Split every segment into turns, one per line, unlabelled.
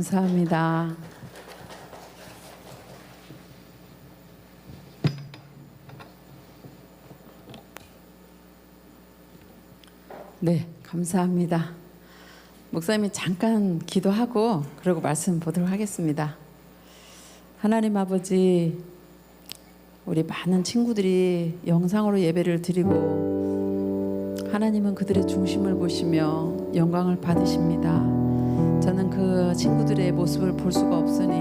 감사합니다. 네, 감사합니다. 목사님이 잠깐 기도하고 그러고 말씀 보도록 하겠습니다. 하나님 아버지, 우리 많은 친구들이 영상으로 예배를 드리고 하나님은 그들의 중심을 보시며 영광을 받으십니다. 저는 그 친구들의 모습을 볼 수가 없으니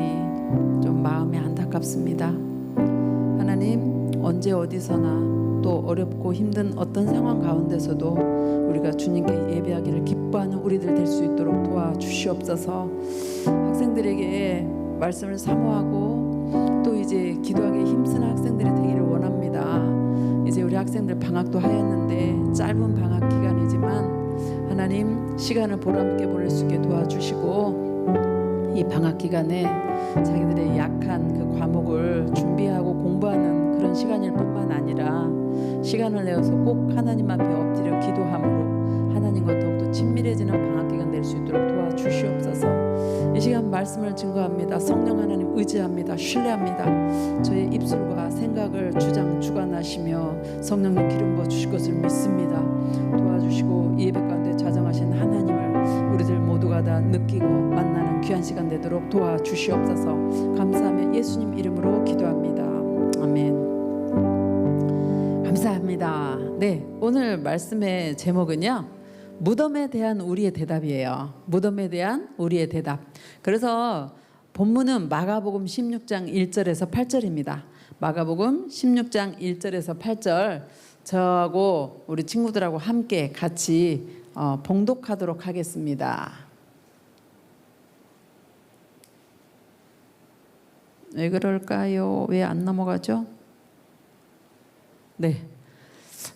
좀 마음이 안타깝습니다. 하나님, 언제 어디서나 또 어렵고 힘든 어떤 상황 가운데서도 우리가 주님께 예배하기를 기뻐하는 우리들 될 수 있도록 도와주시옵소서. 학생들에게 말씀을 사모하고 또 이제 기도하기에 힘쓰는 학생들이 되기를 원합니다. 이제 우리 학생들 방학도 하였는데 짧은 방학 기간이지만 하나님 시간을 보람있게 보낼 수 있게 도와주시고 이 방학 기간에 자기들의 약한 그 과목을 준비하고 공부하는 그런 시간일 뿐만 아니라 시간을 내어서 꼭 하나님 앞에 엎드려 기도함으로 하나님과 더욱더 친밀해지는 방학 기간 될 수 있도록 도와주시옵소서. 이 시간 말씀을 증거합니다. 성령 하나님 의지합니다. 신뢰합니다. 저의 입술과 생각을 주관하시며 성령님 기름 부어 주실 것을 믿습니다. 도와주시고 이 예배 가운데 자정하신 하나님을 우리들 모두가 다 느끼고 만나는 귀한 시간 되도록 도와주시옵소서. 감사하며 예수님 이름으로 기도합니다. 아멘. 감사합니다. 네, 오늘 말씀의 제목은요, 무덤에 대한 우리의 대답이에요. 무덤에 대한 우리의 대답. 그래서 본문은 마가복음 16장 1절에서 8절입니다. 마가복음 16장 1절에서 8절 저하고 우리 친구들하고 함께 같이 봉독하도록 하겠습니다. 왜 그럴까요? 왜 안 넘어가죠? 네,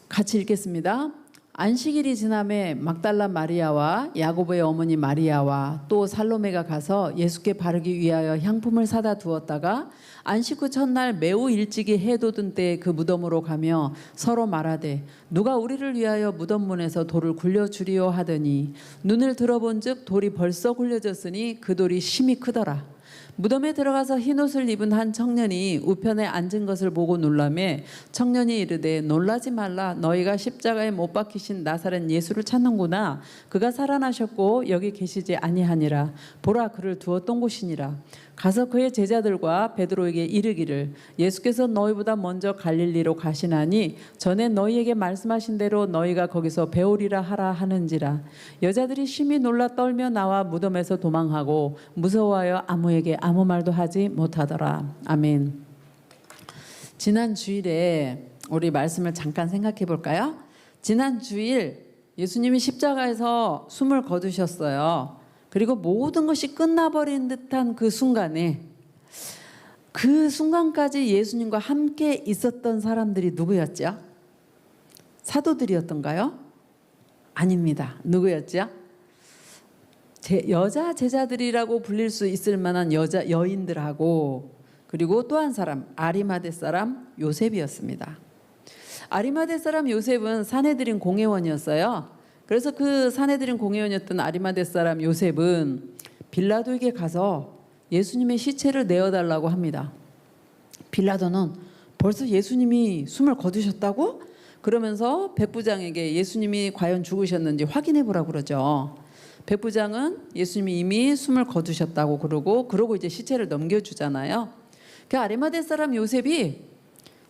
같이 읽겠습니다. 안식일이 지남에 막달라 마리아와 야고보의 어머니 마리아와 또 살로메가 가서 예수께 바르기 위하여 향품을 사다 두었다가 안식 후 첫날 매우 일찍이 해 돋은 때에 그 무덤으로 가며 서로 말하되 누가 우리를 위하여 무덤 문에서 돌을 굴려주리요 하더니 눈을 들어본즉 돌이 벌써 굴려졌으니 그 돌이 심히 크더라. 무덤에 들어가서 흰옷을 입은 한 청년이 우편에 앉은 것을 보고 놀라매 청년이 이르되 놀라지 말라. 너희가 십자가에 못 박히신 나사렛 예수를 찾는구나. 그가 살아나셨고 여기 계시지 아니하니라. 보라, 그를 두었던 곳이니라. 가서 그의 제자들과 베드로에게 이르기를 예수께서 너희보다 먼저 갈릴리로 가시나니 전에 너희에게 말씀하신 대로 너희가 거기서 배우리라 하라 하는지라. 여자들이 심히 놀라 떨며 나와 무덤에서 도망하고 무서워하여 아무에게 아무 말도 하지 못하더라. 아멘. 지난 주일에 우리 말씀을 잠깐 생각해 볼까요? 지난 주일 예수님이 십자가에서 숨을 거두셨어요. 그리고 모든 것이 끝나버린 듯한 그 순간에 그 순간까지 예수님과 함께 있었던 사람들이 누구였죠? 사도들이었던가요? 아닙니다. 누구였죠? 여자 제자들이라고 불릴 수 있을 만한 여인들하고 그리고 또 한 사람, 아리마대 사람 요셉이었습니다. 아리마대 사람 요셉은 산헤드린 공회원이었어요. 그래서 그 산헤드린 공회원이었던 아리마대 사람 요셉은 빌라도에게 가서 예수님의 시체를 내어달라고 합니다. 빌라도는 벌써 예수님이 숨을 거두셨다고? 그러면서 백부장에게 예수님이 과연 죽으셨는지 확인해 보라고 그러죠. 백부장은 예수님이 이미 숨을 거두셨다고 그러고 이제 시체를 넘겨주잖아요. 그 아리마대 사람 요셉이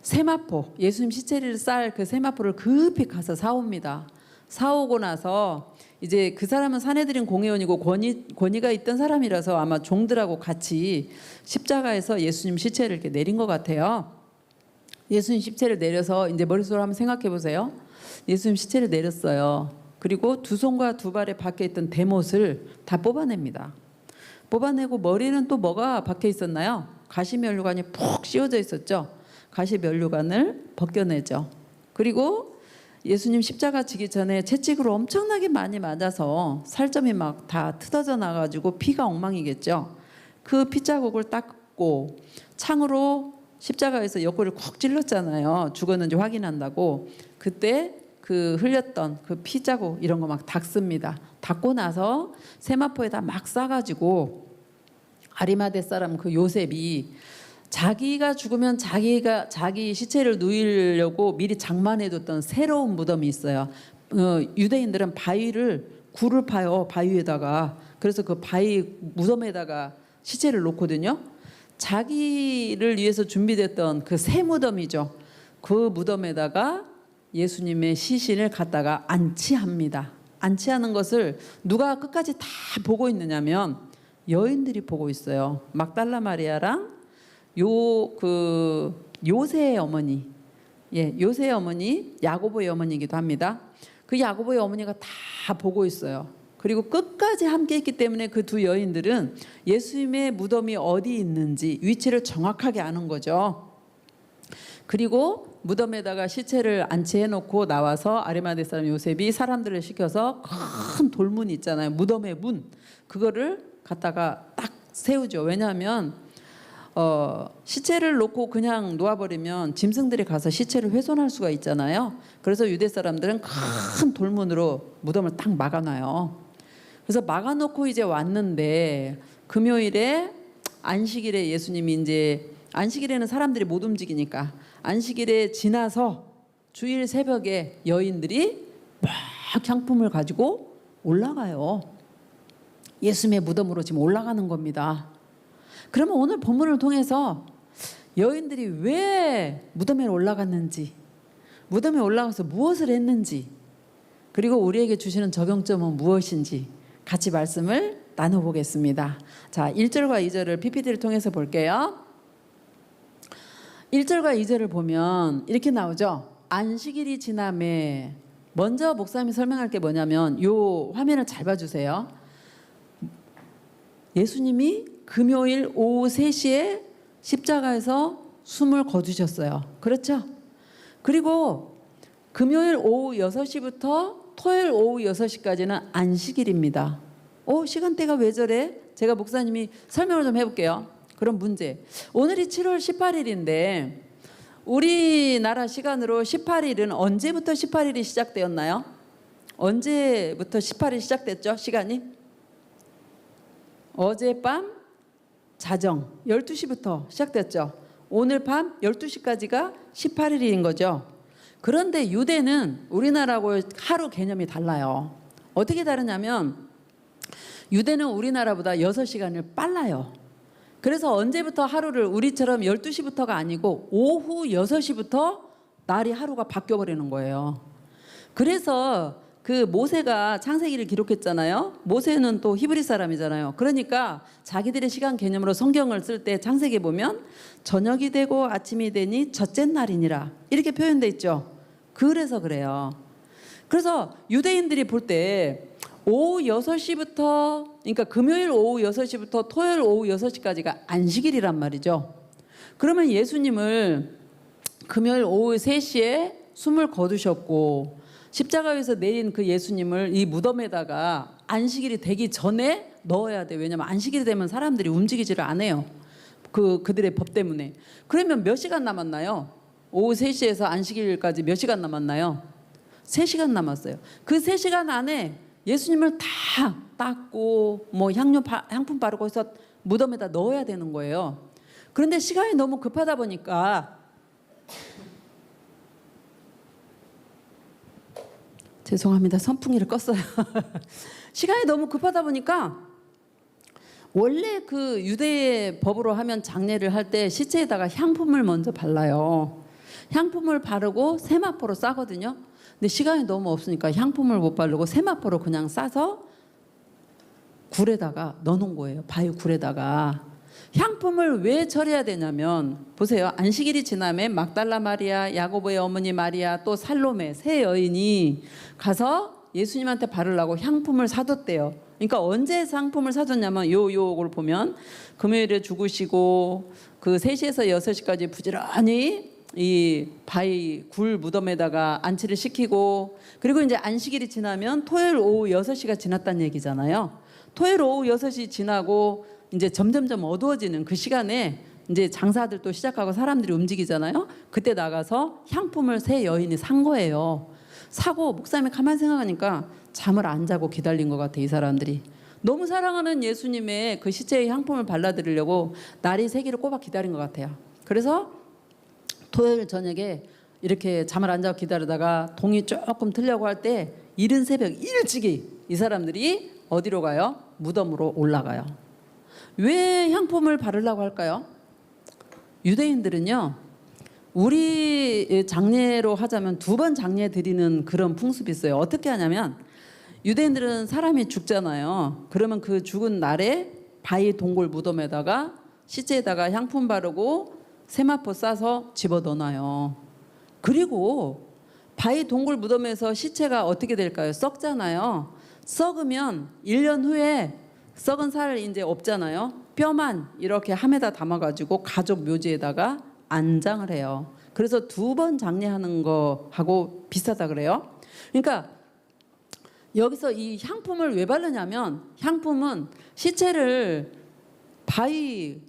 세마포, 예수님 시체를 쌀 그 세마포를 급히 가서 사옵니다. 사오고 나서 이제 그 사람은 산헤드린 공회원이고 권위가 있던 사람이라서 아마 종들하고 같이 십자가에서 예수님 시체를 이렇게 내린 것 같아요. 예수님 시체를 내려서 이제 머릿속으로 한번 생각해 보세요. 예수님 시체를 내렸어요. 그리고 두 손과 두 발에 박혀 있던 대못을 다 뽑아냅니다. 뽑아내고 머리는 또 뭐가 박혀 있었나요? 가시면류관이 푹 씌워져 있었죠. 가시면류관을 벗겨내죠. 그리고 예수님 십자가 지기 전에 채찍으로 엄청나게 많이 맞아서 살점이 막 다 뜯어져 나가지고 피가 엉망이겠죠. 그 피자국을 닦고 창으로 십자가에서 옆구리를 쿡 찔렀잖아요. 죽었는지 확인한다고. 그때 그 흘렸던 그 피자국 이런 거 막 닦습니다. 닦고 나서 세마포에다 막 싸가지고 아리마대 사람 그 요셉이 자기가 죽으면 자기 시체를 누이려고 미리 장만해뒀던 새로운 무덤이 있어요. 유대인들은 굴을 파요, 바위에다가. 그래서 그 바위 무덤에다가 시체를 놓거든요. 자기를 위해서 준비됐던 그 새 무덤이죠. 그 무덤에다가 예수님의 시신을 갖다가 안치합니다. 안치하는 것을 누가 끝까지 다 보고 있느냐면 여인들이 보고 있어요. 막달라 마리아랑 요새의 어머니, 요새의 어머니, 야고보의 어머니이기도 합니다. 그 야고보의 어머니가 다 보고 있어요. 그리고 끝까지 함께 했기 때문에 그 두 여인들은 예수님의 무덤이 어디 있는지 위치를 정확하게 아는 거죠. 그리고 무덤에다가 시체를 안치해 놓고 나와서 아리마대 사람 요셉이 사람들을 시켜서 큰 돌문 있잖아요. 무덤의 문. 그거를 갖다가 딱 세우죠. 왜냐하면 시체를 놓고 그냥 놓아버리면 짐승들이 가서 시체를 훼손할 수가 있잖아요. 그래서 유대 사람들은 큰 돌문으로 무덤을 딱 막아놔요. 그래서 막아놓고 이제 왔는데 금요일에 안식일에 예수님이 이제 안식일에는 사람들이 못 움직이니까 안식일에 지나서 주일 새벽에 여인들이 막 향품을 가지고 올라가요. 예수님의 무덤으로 지금 올라가는 겁니다. 그러면 오늘 본문을 통해서 여인들이 왜 무덤에 올라갔는지, 무덤에 올라가서 무엇을 했는지, 그리고 우리에게 주시는 적용점은 무엇인지 같이 말씀을 나눠보겠습니다. 자, 1절과 2절을 PPT를 통해서 볼게요. 1절과 2절을 보면 이렇게 나오죠. 안식일이 지남에, 먼저 목사님이 설명할 게 뭐냐면 요 화면을 잘 봐주세요. 예수님이 금요일 오후 3시에 십자가에서 숨을 거두셨어요. 그렇죠? 그리고 금요일 오후 6시부터 토요일 오후 6시까지는 안식일입니다. 시간대가 왜 저래? 제가 목사님이 설명을 좀 해볼게요. 그럼 문제. 오늘이 7월 18일인데 우리나라 시간으로 18일은 언제부터 18일이 시작되었나요? 언제부터 18일이 시작됐죠? 시간이? 어젯밤 자정 12시부터 시작됐죠. 오늘 밤 12시까지가 18일인 거죠. 그런데 유대는 우리나라하고 하루 개념이 달라요. 어떻게 다르냐면 유대는 우리나라보다 6시간을 빨라요. 그래서 언제부터 하루를 우리처럼 12시부터가 아니고 오후 6시부터 날이 하루가 바뀌어버리는 거예요. 그래서 그 모세가 창세기를 기록했잖아요. 모세는 또 히브리 사람이잖아요. 그러니까 자기들의 시간 개념으로 성경을 쓸 때 창세기 보면 저녁이 되고 아침이 되니 첫째 날이니라 이렇게 표현돼 있죠. 그래서 그래요. 그래서 유대인들이 볼 때 오후 6시부터 그러니까 금요일 오후 6시부터 토요일 오후 6시까지가 안식일이란 말이죠. 그러면 예수님을 금요일 오후 3시에 숨을 거두셨고 십자가에서 내린 그 예수님을 이 무덤에다가 안식일이 되기 전에 넣어야 돼. 왜냐면 안식일이 되면 사람들이 움직이지를 않아요. 그들의 법 때문에. 그러면 몇 시간 남았나요? 오후 3시에서 안식일까지 몇 시간 남았나요? 3시간 남았어요. 그 3시간 안에 예수님을 다 닦고 뭐 향품 바르고 해서 무덤에다 넣어야 되는 거예요. 그런데 시간이 너무 급하다 보니까 죄송합니다. 선풍기를 껐어요. 시간이 너무 급하다 보니까 원래 그 유대의 법으로 하면 장례를 할 때 시체에다가 향품을 먼저 발라요. 향품을 바르고 세마포로 싸거든요. 근데 시간이 너무 없으니까 향품을 못 바르고 세마포로 그냥 싸서 굴에다가 넣어놓은 거예요. 바위 굴에다가. 향품을 왜 처리해야 되냐면 보세요. 안식일이 지나면 막달라 마리아, 야고보의 어머니 마리아, 또 살로메 세 여인이 가서 예수님한테 바르려고 향품을 사뒀대요. 그러니까 언제 향품을 사줬냐면 요걸 보면 금요일에 죽으시고 그 3시에서 6시까지 부지런히 이 바위 굴 무덤에다가 안치를 시키고 그리고 이제 안식일이 지나면 토요일 오후 6시가 지났다는 얘기잖아요. 토요일 오후 6시 지나고 이제 점점점 어두워지는 그 시간에 이제 장사들도 시작하고 사람들이 움직이잖아요. 그때 나가서 향품을 세 여인이 산 거예요. 사고 목사님이 가만히 생각하니까 잠을 안 자고 기다린 것 같아. 이 사람들이 너무 사랑하는 예수님의 그 시체의 향품을 발라드리려고 날이 새기를 꼬박 기다린 것 같아요. 그래서 토요일 저녁에 이렇게 잠을 안 자고 기다리다가 동이 조금 틀려고 할 때 이른 새벽 일찍이 이 사람들이 어디로 가요? 무덤으로 올라가요. 왜 향품을 바르려고 할까요? 유대인들은요, 우리 장례로 하자면 2번 장례 드리는 그런 풍습이 있어요. 어떻게 하냐면 유대인들은 사람이 죽잖아요. 그러면 그 죽은 날에 바위 동굴 무덤에다가 시체에다가 향품 바르고 세마포 싸서 집어넣어놔요. 그리고 바위 동굴 무덤에서 시체가 어떻게 될까요? 썩잖아요. 썩으면 1년 후에 썩은 살 이제 없잖아요. 뼈만 이렇게 함에다 담아가지고 가족 묘지에다가 안장을 해요. 그래서 2번 장례하는 거하고 비슷하다 그래요. 그러니까 여기서 이 향품을 왜 바르냐면 향품은 시체를 바위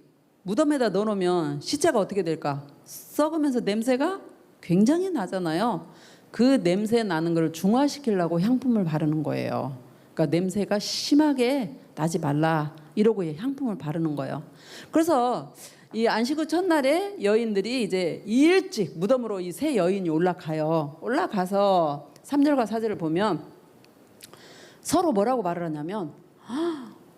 무덤에다 넣어놓으면 시체가 어떻게 될까? 썩으면서 냄새가 굉장히 나잖아요. 그 냄새 나는 걸 중화시키려고 향품을 바르는 거예요. 그러니까 냄새가 심하게 나지 말라 이러고 향품을 바르는 거예요. 그래서 이 안식 후 첫날에 여인들이 이제 일찍 무덤으로 이 세 여인이 올라가요. 올라가서 3절과 4절을 보면 서로 뭐라고 말을 하냐면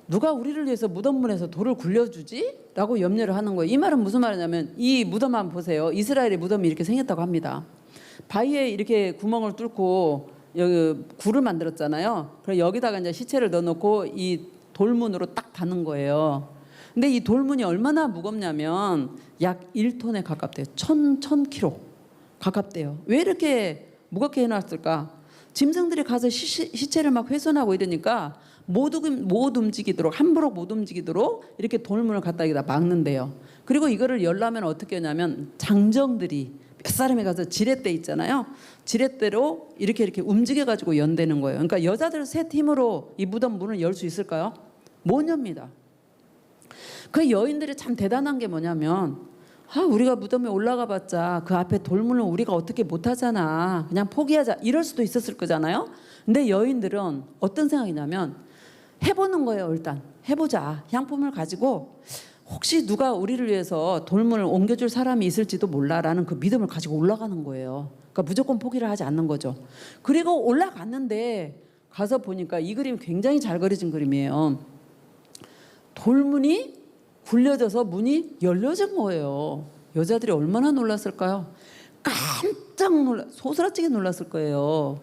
누가 우리를 위해서 무덤문에서 돌을 굴려주지? 라고 염려를 하는 거예요. 이 말은 무슨 말이냐면 이 무덤 한번 보세요. 이스라엘의 무덤이 이렇게 생겼다고 합니다. 바위에 이렇게 구멍을 뚫고 여기 굴을 만들었잖아요. 그래서 여기다가 이제 시체를 넣어놓고 이 돌문으로 딱 닫는 거예요. 근데 이 돌문이 얼마나 무겁냐면 약 1톤에 가깝대요. 1000kg 가깝대요. 왜 이렇게 무겁게 해놨을까? 짐승들이 가서 시체를 막 훼손하고 이러니까 못 움직이도록, 함부로 못 움직이도록 이렇게 돌문을 갖다 여기다 막는데요. 그리고 이거를 열려면 어떻게 하냐면 장정들이 몇 사람이 가서 지렛대 있잖아요. 지렛대로 이렇게 움직여가지고 연대는 거예요. 그러니까 여자들 셋 힘으로 이 무덤 문을 열 수 있을까요? 못 엽니다. 그 여인들이 참 대단한 게 뭐냐면 우리가 무덤에 올라가 봤자 그 앞에 돌문을 우리가 어떻게 못하잖아. 그냥 포기하자. 이럴 수도 있었을 거잖아요. 근데 여인들은 어떤 생각이냐면 해보는 거예요. 일단 해보자. 향품을 가지고 혹시 누가 우리를 위해서 돌문을 옮겨줄 사람이 있을지도 몰라라는 그 믿음을 가지고 올라가는 거예요. 그러니까 무조건 포기를 하지 않는 거죠. 그리고 올라갔는데 가서 보니까 이 그림이 굉장히 잘 그려진 그림이에요. 돌문이 굴려져서 문이 열려진 거예요. 여자들이 얼마나 놀랐을까요? 깜짝 소스라치게 놀랐을 거예요.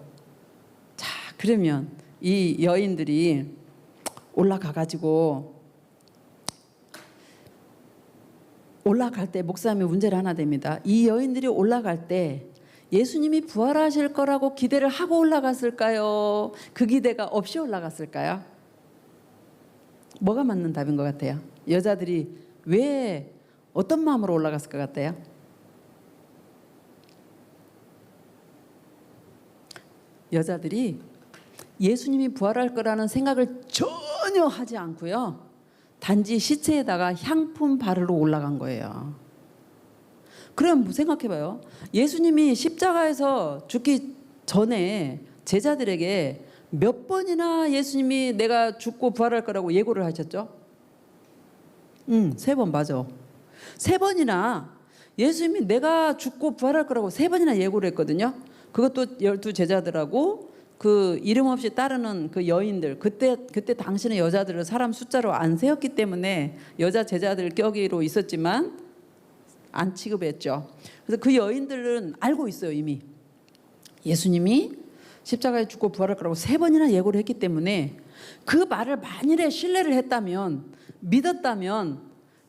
자, 그러면 이 여인들이 올라가가지고 올라갈 때 목사님이 문제를 하나 댑니다. 이 여인들이 올라갈 때 예수님이 부활하실 거라고 기대를 하고 올라갔을까요? 그 기대가 없이 올라갔을까요? 뭐가 맞는 답인 것 같아요? 여자들이 왜 어떤 마음으로 올라갔을 것 같아요? 여자들이 예수님이 부활할 거라는 생각을 전혀 하지 않고요. 단지 시체에다가 향품 바르러 올라간 거예요. 그럼 생각해봐요. 예수님이 십자가에서 죽기 전에 제자들에게 몇 번이나 예수님이 내가 죽고 부활할 거라고 예고를 하셨죠? 3번 맞아. 3번이나 예수님이 내가 죽고 부활할 거라고 3번이나 예고를 했거든요. 그것도 12 제자들하고 그 이름 없이 따르는 그 여인들, 그때 당신의 여자들을 사람 숫자로 안 세웠기 때문에 여자 제자들 껴기로 있었지만 안 취급했죠. 그래서 그 여인들은 알고 있어요. 이미 예수님이 십자가에 죽고 부활할 거라고 3번이나 예고를 했기 때문에 그 말을 만일에 신뢰를 했다면, 믿었다면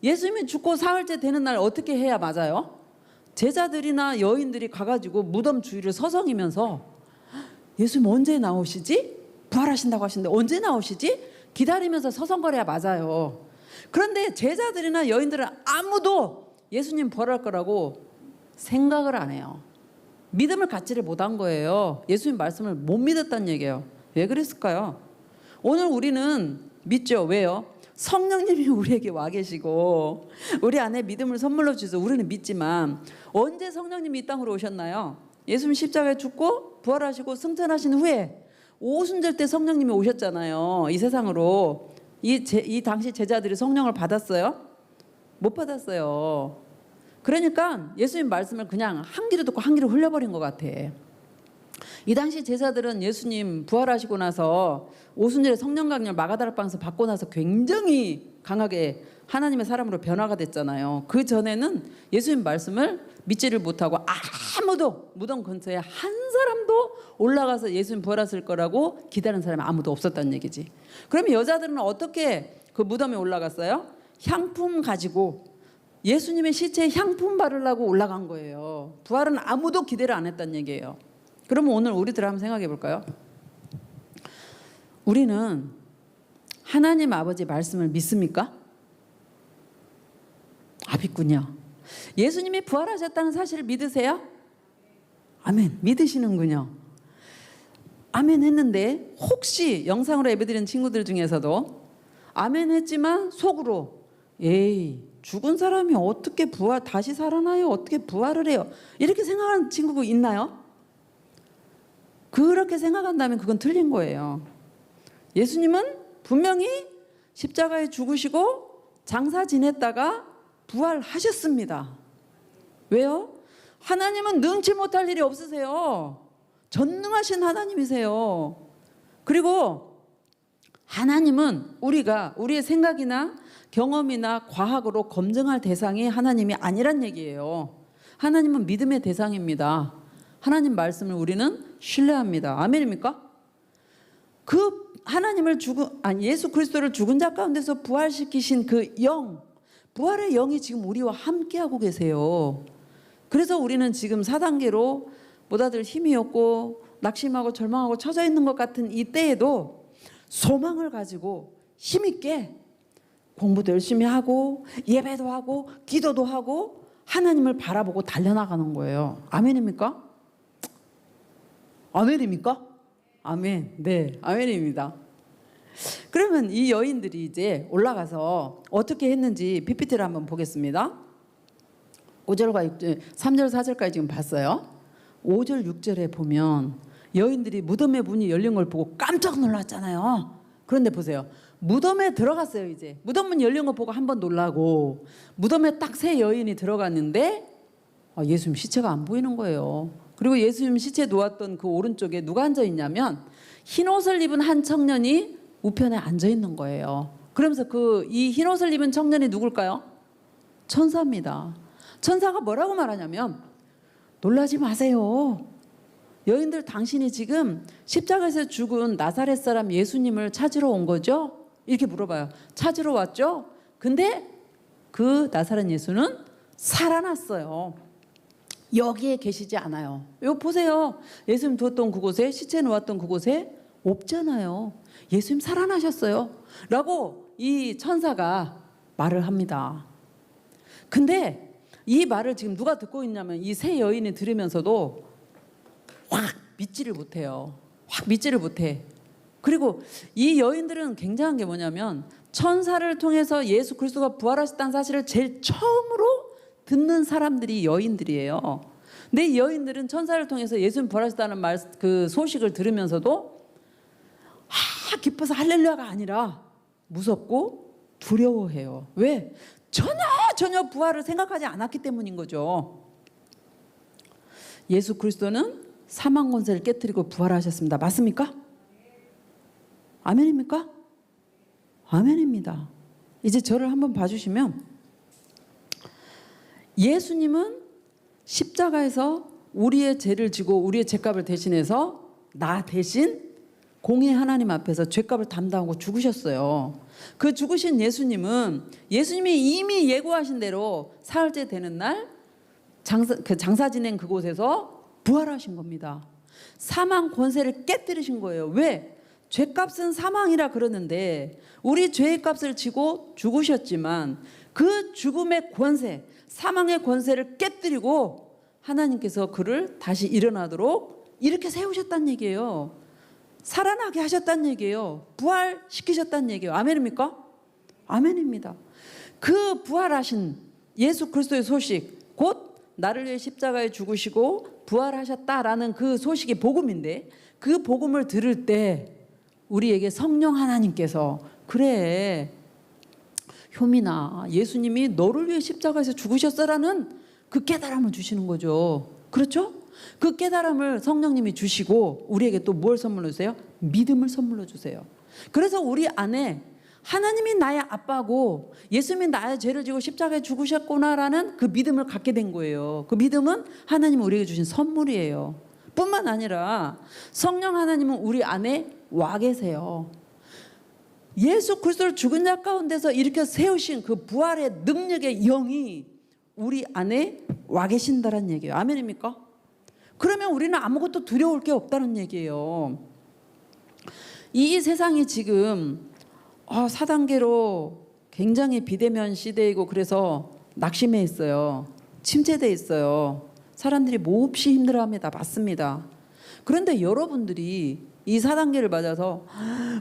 예수님이 죽고 사흘째 되는 날 어떻게 해야 맞아요? 제자들이나 여인들이 가가지고 무덤 주위를 서성이면서 예수님 언제 나오시지? 부활하신다고 하시는데 언제 나오시지? 기다리면서 서성거려야 맞아요. 그런데 제자들이나 여인들은 아무도 예수님 부활할 거라고 생각을 안 해요. 믿음을 갖지를 못한 거예요. 예수님 말씀을 못 믿었다는 얘기예요. 왜 그랬을까요? 오늘 우리는 믿죠. 왜요? 성령님이 우리에게 와 계시고 우리 안에 믿음을 선물로 주셔서 우리는 믿지만 언제 성령님이 이 땅으로 오셨나요? 예수님 십자가에 죽고 부활하시고 승천하신 후에 오순절 때 성령님이 오셨잖아요. 이 세상으로. 이 당시 제자들이 성령을 받았어요? 못 받았어요. 그러니까 예수님 말씀을 그냥 한 귀로 듣고 한 귀로 흘려버린 것 같아. 이 당시 제자들은 예수님 부활하시고 나서 오순절에 성령 강림을 마가다락방에서 받고 나서 굉장히 강하게 하나님의 사람으로 변화가 됐잖아요. 그 전에는 예수님 말씀을 믿지를 못하고 아무도 무덤 근처에 한 사람도 올라가서 예수님 부활하실 거라고 기다리는 사람이 아무도 없었다는 얘기지. 그러면 여자들은 어떻게 그 무덤에 올라갔어요? 향품 가지고 예수님의 시체에 향품 바르려고 올라간 거예요. 부활은 아무도 기대를 안 했다는 얘기예요. 그러면 오늘 우리들 한번 생각해 볼까요? 우리는 하나님 아버지 말씀을 믿습니까? 믿군요. 예수님이 부활하셨다는 사실을 믿으세요? 아멘. 믿으시는군요. 아멘 했는데 혹시 영상으로 예배드리는 친구들 중에서도 아멘 했지만 속으로 에이 죽은 사람이 어떻게 다시 살아나요? 어떻게 부활을 해요? 이렇게 생각하는 친구가 있나요? 그렇게 생각한다면 그건 틀린 거예요. 예수님은 분명히 십자가에 죽으시고 장사 지냈다가 부활하셨습니다. 왜요? 하나님은 능치 못할 일이 없으세요. 전능하신 하나님이세요. 그리고 하나님은 우리의 생각이나 경험이나 과학으로 검증할 대상이 하나님이 아니란 얘기예요. 하나님은 믿음의 대상입니다. 하나님 말씀을 우리는 신뢰합니다. 아멘입니까? 그 하나님을 예수 그리스도를 죽은 자 가운데서 부활시키신 그 영, 부활의 영이 지금 우리와 함께하고 계세요. 그래서 우리는 지금 4단계로 보다들 힘이 없고 낙심하고 절망하고 처져 있는 것 같은 이 때에도 소망을 가지고 힘있게 공부도 열심히 하고 예배도 하고 기도도 하고 하나님을 바라보고 달려나가는 거예요. 아멘입니까? 아멘입니까? 아멘. 네, 아멘입니다. 그러면 이 여인들이 이제 올라가서 어떻게 했는지 PPT를 한번 보겠습니다. 5절과 6절, 3절, 4절까지 지금 봤어요. 5절, 6절에 보면 여인들이 무덤의 문이 열린 걸 보고 깜짝 놀랐잖아요. 그런데 보세요. 무덤에 들어갔어요. 이제 무덤 문 열린 거 보고 한번 놀라고 무덤에 딱 세 여인이 들어갔는데 예수님 시체가 안 보이는 거예요. 그리고 예수님 시체 놓았던 그 오른쪽에 누가 앉아 있냐면 흰 옷을 입은 한 청년이 우편에 앉아 있는 거예요. 그러면서 이 흰 옷을 입은 청년이 누굴까요? 천사입니다. 천사가 뭐라고 말하냐면 놀라지 마세요. 여인들 당신이 지금 십자가에서 죽은 나사렛 사람 예수님을 찾으러 온 거죠? 이렇게 물어봐요. 찾으러 왔죠? 근데 그 나사렛 예수는 살아났어요. 여기에 계시지 않아요. 이거 보세요. 예수님 두었던 그곳에 시체 놓았던 그곳에 없잖아요. 예수님 살아나셨어요. 라고 이 천사가 말을 합니다. 근데 이 말을 지금 누가 듣고 있냐면 이 세 여인이 들으면서도 확 믿지를 못해요. 확 믿지를 못해. 그리고 이 여인들은 굉장한 게 뭐냐면 천사를 통해서 예수 그리스도가 부활하셨다는 사실을 제일 처음으로 듣는 사람들이 여인들이에요. 근데 이 여인들은 천사를 통해서 예수님 부활하셨다는 그 소식을 들으면서도 기뻐서 할렐루야가 아니라 무섭고 두려워해요. 왜? 전혀 부활을 생각하지 않았기 때문인 거죠. 예수 그리스도는 사망 권세를 깨뜨리고 부활하셨습니다. 맞습니까? 아멘입니까? 아멘입니다. 이제 저를 한번 봐주시면 예수님은 십자가에서 우리의 죄를 지고 우리의 죄값을 대신해서 나 대신 공의 하나님 앞에서 죄값을 담당하고 죽으셨어요. 그 죽으신 예수님이 이미 예고하신 대로 사흘째 되는 날 장사 지낸 그곳에서 부활하신 겁니다. 사망 권세를 깨뜨리신 거예요. 왜? 죄값은 사망이라 그러는데 우리 죄의 값을 지고 죽으셨지만 그 죽음의 권세, 사망의 권세를 깨뜨리고 하나님께서 그를 다시 일어나도록 이렇게 세우셨다는 얘기예요. 살아나게 하셨다는 얘기예요. 부활시키셨다는 얘기예요. 아멘입니까? 아멘입니다. 그 부활하신 예수 그리스도의 소식, 곧 나를 위해 십자가에 죽으시고 부활하셨다라는 그 소식이 복음인데 그 복음을 들을 때 우리에게 성령 하나님께서 그래 효민아 예수님이 너를 위해 십자가에서 죽으셨어라는 그 깨달음을 주시는 거죠. 그렇죠? 그 깨달음을 성령님이 주시고 우리에게 또 뭘 선물로 주세요? 믿음을 선물로 주세요. 그래서 우리 안에 하나님이 나의 아빠고 예수님이 나의 죄를 지고 십자가에 죽으셨구나라는 그 믿음을 갖게 된 거예요. 그 믿음은 하나님이 우리에게 주신 선물이에요. 뿐만 아니라 성령 하나님은 우리 안에 와 계세요. 예수 그리스도를 죽은 자 가운데서 일으켜 세우신 그 부활의 능력의 영이 우리 안에 와 계신다는 얘기예요. 아멘입니까? 그러면 우리는 아무것도 두려울 게 없다는 얘기예요. 이 세상이 지금 4단계로 굉장히 비대면 시대이고 그래서 낙심해 있어요. 침체돼 있어요. 사람들이 몹시 힘들어합니다. 맞습니다. 그런데 여러분들이 이 4단계를 맞아서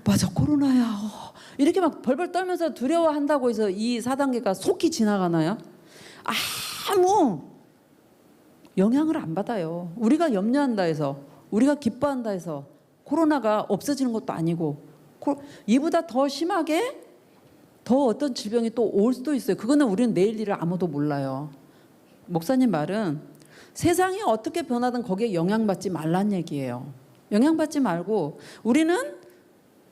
맞아 코로나야 이렇게 막 벌벌 떨면서 두려워한다고 해서 이 4단계가 속히 지나가나요? 아무 영향을 안 받아요. 우리가 염려한다 해서 우리가 기뻐한다 해서 코로나가 없어지는 것도 아니고 이보다 더 심하게 더 어떤 질병이 또 올 수도 있어요. 그거는 우리는 내일 일을 아무도 몰라요. 목사님 말은 세상이 어떻게 변하든 거기에 영향받지 말란 얘기예요. 영향받지 말고 우리는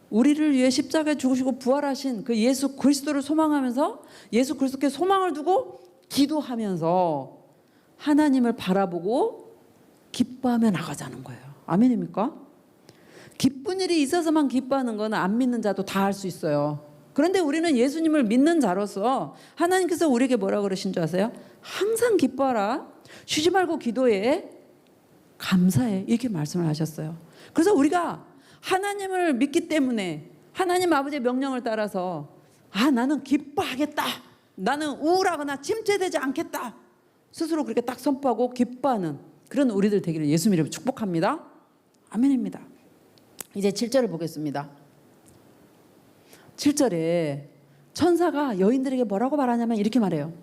우리를 위해 십자가에 죽으시고 부활하신 그 예수 그리스도를 소망하면서 예수 그리스도께 소망을 두고 기도하면서 하나님을 바라보고 기뻐하며 나가자는 거예요. 아멘입니까? 기쁜 일이 있어서만 기뻐하는 건 안 믿는 자도 다 할 수 있어요. 그런데 우리는 예수님을 믿는 자로서 하나님께서 우리에게 뭐라 그러신 줄 아세요? 항상 기뻐하라. 쉬지 말고 기도해. 감사해. 이렇게 말씀을 하셨어요. 그래서 우리가 하나님을 믿기 때문에 하나님 아버지의 명령을 따라서 나는 기뻐하겠다. 나는 우울하거나 침체되지 않겠다. 스스로 그렇게 딱 선포하고 기뻐하는 그런 우리들 되기를 예수님 이름으로 축복합니다. 아멘입니다. 이제 7절을 보겠습니다. 7절에 천사가 여인들에게 뭐라고 말하냐면 이렇게 말해요.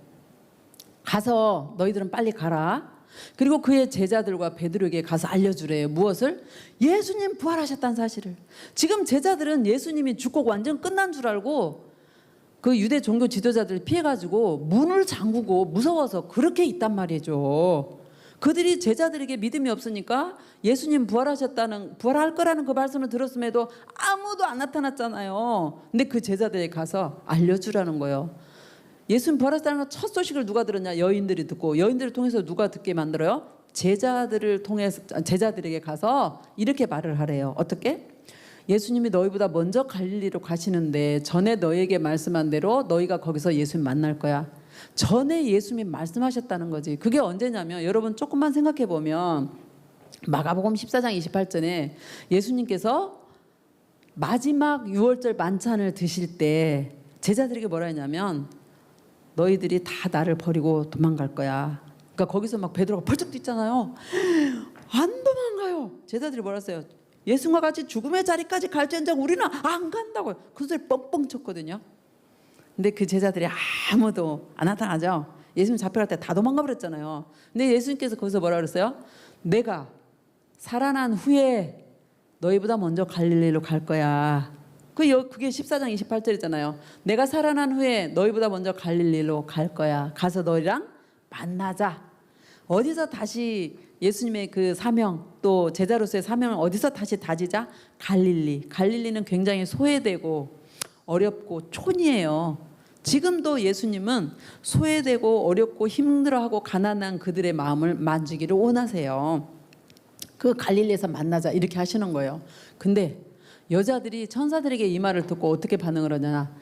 가서 너희들은 빨리 가라. 그리고 그의 제자들과 베드로에게 가서 알려주래요. 무엇을? 예수님 부활하셨다는 사실을. 지금 제자들은 예수님이 죽고 완전 끝난 줄 알고 그 유대 종교 지도자들 피해가지고 문을 잠그고 무서워서 그렇게 있단 말이죠. 그들이 제자들에게 믿음이 없으니까 예수님 부활할 거라는 그 말씀을 들었음에도 아무도 안 나타났잖아요. 근데 그 제자들에게 가서 알려주라는 거예요. 예수님 부활하셨다는 첫 소식을 누가 들었냐? 여인들이 듣고, 여인들을 통해서 누가 듣게 만들어요? 제자들을 통해서 제자들에게 가서 이렇게 말을 하래요. 어떻게? 예수님이 너희보다 먼저 갈릴리로 가시는데 전에 너희에게 말씀한 대로 너희가 거기서 예수님 만날 거야. 전에 예수님이 말씀하셨다는 거지. 그게 언제냐면 여러분 조금만 생각해 보면 마가복음 14장 28절에 예수님께서 마지막 유월절 만찬을 드실 때 제자들에게 뭐라 했냐면 너희들이 다 나를 버리고 도망갈 거야. 그러니까 거기서 막 베드로가 벌쩍 뛰잖아요. 안 도망가요. 제자들이 뭐라 했어요? 예수님과 같이 죽음의 자리까지 갈지언정 우리는 안 간다고요. 그 소리 뻥뻥 쳤거든요. 근데 그 제자들이 아무도 안 나타나죠. 예수님 잡혀갈 때 다 도망가 버렸잖아요. 근데 예수님께서 거기서 뭐라 그랬어요? 내가 살아난 후에 너희보다 먼저 갈릴리로 갈 거야. 그게 14장 28절이잖아요. 내가 살아난 후에 너희보다 먼저 갈릴리로 갈 거야. 가서 너희랑 만나자. 어디서 다시 예수님의 그 사명 또 제자로서의 사명을 어디서 다시 다지자? 갈릴리. 갈릴리는 굉장히 소외되고 어렵고 촌이에요. 지금도 예수님은 소외되고 어렵고 힘들어하고 가난한 그들의 마음을 만지기를 원하세요. 그 갈릴리에서 만나자 이렇게 하시는 거예요. 근데 여자들이 천사들에게 이 말을 듣고 어떻게 반응을 하냐?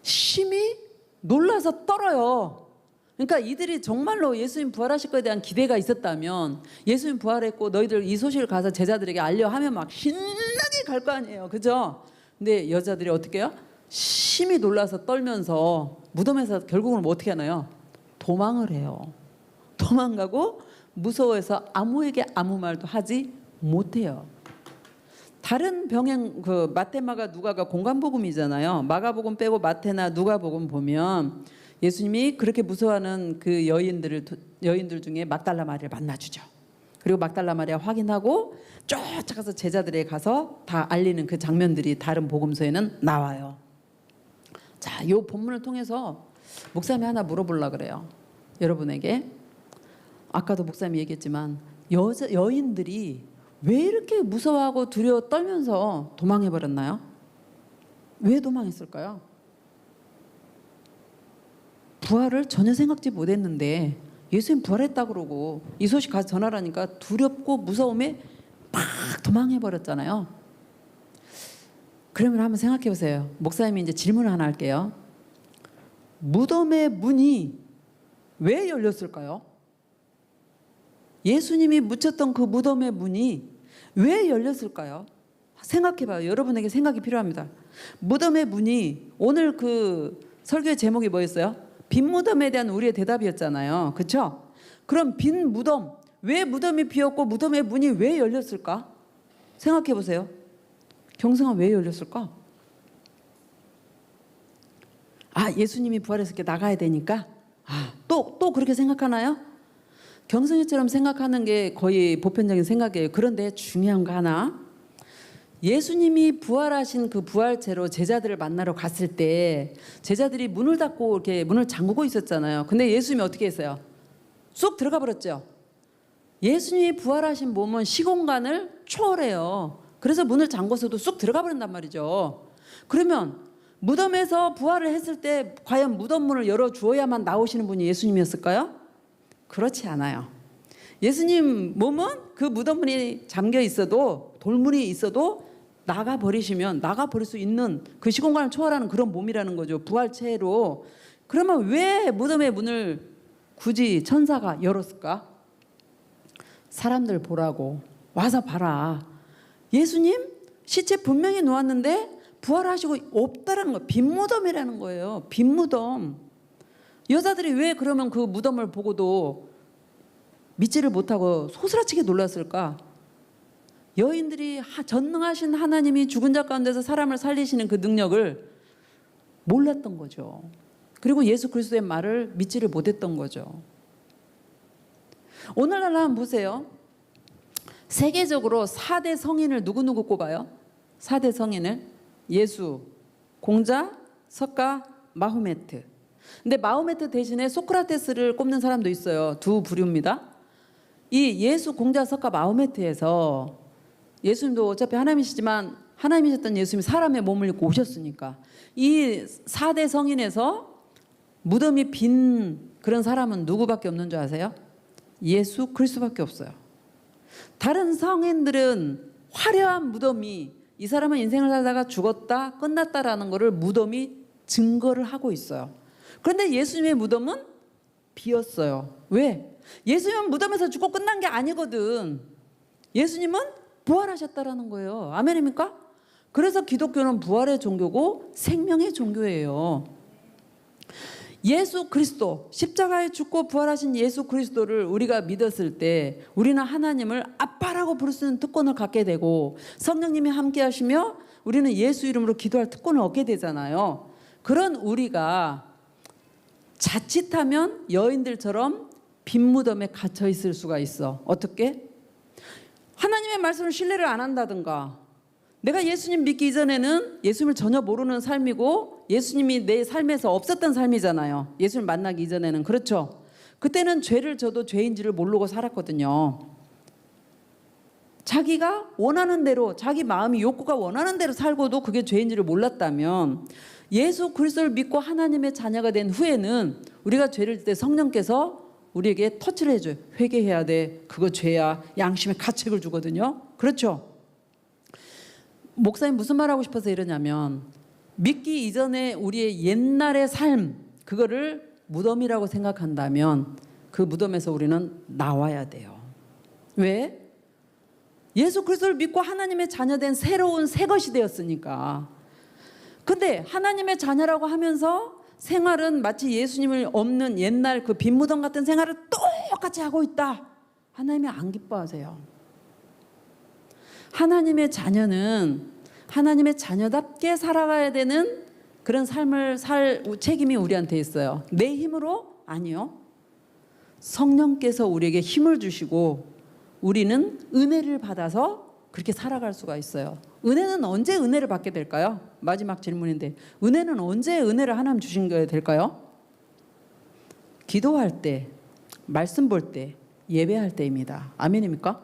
심히 놀라서 떨어요. 그러니까 이들이 정말로 예수님 부활하실 것에 대한 기대가 있었다면 예수님 부활했고 너희들 이 소식을 가서 제자들에게 알려 하면 막 신나게 갈 거 아니에요. 그죠? 근데 여자들이 어떻게 해요? 심히 놀라서 떨면서 무덤에서 결국은 뭐 어떻게 하나요? 도망을 해요. 도망가고 무서워해서 아무에게 아무 말도 하지 못해요. 다른 병행 그 마태, 마가, 누가가 공간복음이잖아요. 마가복음 빼고 마태나 누가복음 보면 예수님이 그렇게 무서워하는 그 여인들 중에 막달라 마리를 만나주죠. 그리고 막달라 마리아 확인하고 쫓아가서 제자들에게 가서 다 알리는 그 장면들이 다른 복음서에는 나와요. 자, 이 본문을 통해서 목사님이 하나 물어보려고 그래요. 여러분에게. 아까도 목사님이 얘기했지만 여인들이 왜 이렇게 무서워하고 두려워 떨면서 도망해버렸나요? 왜 도망했을까요? 부활을 전혀 생각지 못했는데 예수님 부활했다 그러고 이 소식 가서 전하라니까 두렵고 무서움에 막 도망해버렸잖아요. 그러면 한번 생각해 보세요. 목사님이 이제 질문을 하나 할게요. 무덤의 문이 왜 열렸을까요? 예수님이 묻혔던 그 무덤의 문이 왜 열렸을까요? 생각해봐요. 여러분에게 생각이 필요합니다. 무덤의 문이, 오늘 그 설교의 제목이 뭐였어요? 빈 무덤에 대한 우리의 대답이었잖아요. 그렇죠? 그럼 빈 무덤, 왜 무덤이 비었고 무덤의 문이 왜 열렸을까? 생각해보세요. 경성아, 왜 열렸을까? 아, 예수님이 부활했을 때 나가야 되니까? 아, 또 그렇게 생각하나요? 경성이처럼 생각하는 게 거의 보편적인 생각이에요. 그런데 중요한 거 하나. 예수님이 부활하신 그 부활체로 제자들을 만나러 갔을 때 제자들이 문을 닫고 이렇게 문을 잠그고 있었잖아요. 근데 예수님이 어떻게 했어요? 쑥 들어가 버렸죠. 예수님이 부활하신 몸은 시공간을 초월해요. 그래서 문을 잠궈서도 쑥 들어가 버린단 말이죠. 그러면 무덤에서 부활을 했을 때 과연 무덤 문을 열어주어야만 나오시는 분이 예수님이었을까요? 그렇지 않아요. 예수님 몸은 그 무덤 문이 잠겨 있어도, 돌문이 있어도 나가버리시면 나가버릴 수 있는 그 시공간을 초월하는 그런 몸이라는 거죠. 부활체로. 그러면 왜 무덤의 문을 굳이 천사가 열었을까? 사람들 보라고. 와서 봐라. 예수님 시체 분명히 놓았는데 부활하시고 없다라는 거예요. 빈 무덤이라는 거예요. 빈 무덤. 여자들이 왜 그러면 그 무덤을 보고도 믿지를 못하고 소스라치게 놀랐을까? 여인들이 전능하신 하나님이 죽은 자 가운데서 사람을 살리시는 그 능력을 몰랐던 거죠. 그리고 예수 그리스도의 말을 믿지를 못했던 거죠. 오늘날 한번 보세요. 세계적으로 4대 성인을 누구 꼽아요? 4대 성인을. 예수, 공자, 석가, 마호메트. 근데 마호메트 대신에 소크라테스를 꼽는 사람도 있어요. 두 부류입니다. 이 예수, 공자, 석가, 마호메트에서 예수님도 어차피 하나님이시지만 하나님이셨던 예수님이 사람의 몸을 입고 오셨으니까 이 4대 성인에서 무덤이 빈 그런 사람은 누구밖에 없는 줄 아세요? 예수 그리스도밖에 없어요. 다른 성인들은 화려한 무덤이, 이 사람은 인생을 살다가 죽었다 끝났다라는 것을 무덤이 증거를 하고 있어요. 그런데 예수님의 무덤은 비었어요. 왜? 예수님은 무덤에서 죽고 끝난 게 아니거든. 예수님은 부활하셨다라는 거예요. 아멘입니까? 그래서 기독교는 부활의 종교고 생명의 종교예요. 예수 그리스도, 십자가에 죽고 부활하신 예수 그리스도를 우리가 믿었을 때 우리는 하나님을 아빠라고 부를 수 있는 특권을 갖게 되고 성령님이 함께 하시며 우리는 예수 이름으로 기도할 특권을 얻게 되잖아요. 그런 우리가 자칫하면 여인들처럼 빈 무덤에 갇혀 있을 수가 있어. 어떻게? 하나님의 말씀을 신뢰를 안 한다든가, 내가 예수님 믿기 이전에는 예수님을 전혀 모르는 삶이고 예수님이 내 삶에서 없었던 삶이잖아요. 예수님 만나기 이전에는. 그렇죠? 그때는 죄를 져도 죄인지를 모르고 살았거든요. 자기가 원하는 대로, 자기 마음이 욕구가 원하는 대로 살고도 그게 죄인지를 몰랐다면 예수 그리스도를 믿고 하나님의 자녀가 된 후에는 우리가 죄를 질 때 성령께서 우리에게 터치를 해줘요. 회개해야 돼. 그거 죄야. 양심의 가책을 주거든요. 그렇죠? 목사님 무슨 말하고 싶어서 이러냐면 믿기 이전에 우리의 옛날의 삶, 그거를 무덤이라고 생각한다면 그 무덤에서 우리는 나와야 돼요. 왜? 예수 그리스도를 믿고 하나님의 자녀된 새로운 새 것이 되었으니까. 근데 하나님의 자녀라고 하면서 생활은 마치 예수님을 없는 옛날 그 빈 무덤 같은 생활을 똑같이 하고 있다. 하나님이 안 기뻐하세요. 하나님의 자녀는 하나님의 자녀답게 살아가야 되는 그런 삶을 살 책임이 우리한테 있어요. 내 힘으로? 아니요. 성령께서 우리에게 힘을 주시고 우리는 은혜를 받아서 그렇게 살아갈 수가 있어요. 은혜는 언제 은혜를 받게 될까요? 마지막 질문인데 은혜는 언제 은혜를 하나님 주신 게 될까요? 기도할 때, 말씀 볼 때, 예배할 때입니다. 아멘입니까?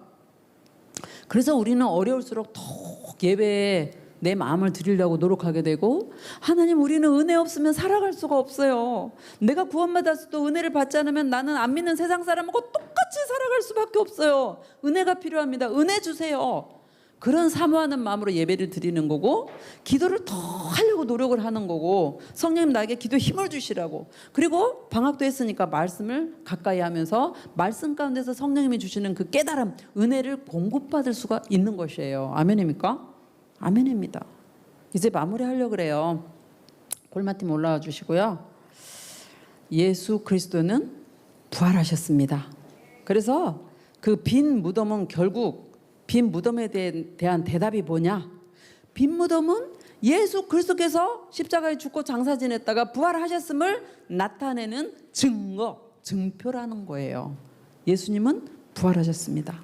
그래서 우리는 어려울수록 더욱 예배에 내 마음을 드리려고 노력하게 되고, 하나님 우리는 은혜 없으면 살아갈 수가 없어요. 내가 구원받았어도 은혜를 받지 않으면 나는 안 믿는 세상 사람하고 똑같이 살아갈 수밖에 없어요. 은혜가 필요합니다. 은혜 주세요. 그런 사모하는 마음으로 예배를 드리는 거고, 기도를 더 하려고 노력을 하는 거고, 성령님 나에게 기도에 힘을 주시라고. 그리고 방학도 했으니까 말씀을 가까이 하면서 말씀 가운데서 성령님이 주시는 그 깨달음, 은혜를 공급받을 수가 있는 것이에요. 아멘입니까? 아멘입니다. 이제 마무리하려고 그래요. 골마팀 올라와 주시고요. 예수 그리스도는 부활하셨습니다. 그래서 그 빈 무덤은 결국 빈 무덤에 대한 대답이 뭐냐? 빈 무덤은 예수 그리스도께서 십자가에 죽고 장사 지냈다가 부활하셨음을 나타내는 증거, 증표라는 거예요. 예수님은 부활하셨습니다.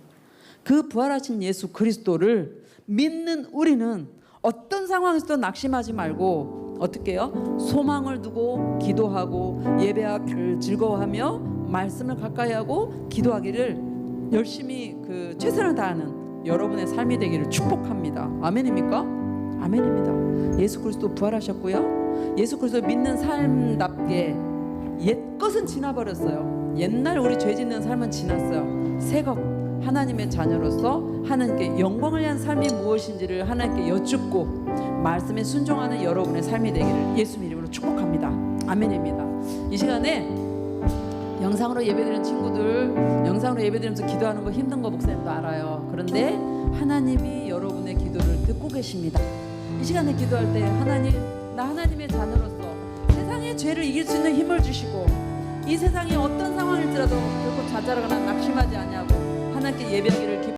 그 부활하신 예수 그리스도를 믿는 우리는 어떤 상황에서도 낙심하지 말고 어떻게 해요? 소망을 두고 기도하고 예배하기를 즐거워하며 말씀을 가까이 하고 기도하기를 열심히 그 최선을 다하는 여러분의 삶이 되기를 축복합니다. 아멘입니까? 아멘입니다. 예수 그리스도 부활하셨고요. 예수 그리스도 믿는 삶답게 옛 것은 지나버렸어요. 옛날 우리 죄 짓는 삶은 지났어요. 새것 하나님의 자녀로서 하나님께 영광을 위한 삶이 무엇인지를 하나님께 여쭙고 말씀에 순종하는 여러분의 삶이 되기를 예수님 이름으로 축복합니다. 아멘입니다. 이 시간에 영상으로 예배드리는 친구들, 영상으로 예배드리면서 기도하는 거 힘든 거 목사님도 알아요. 그런데 하나님이 여러분의 기도를 듣고 계십니다. 이 시간에 기도할 때 하나님, 나 하나님의 자녀로서 세상의 죄를 이길 수 있는 힘을 주시고 이 세상이 어떤 상황일지라도 결코 좌절하거나 낙심하지 아니하고 하나님께 예배하기를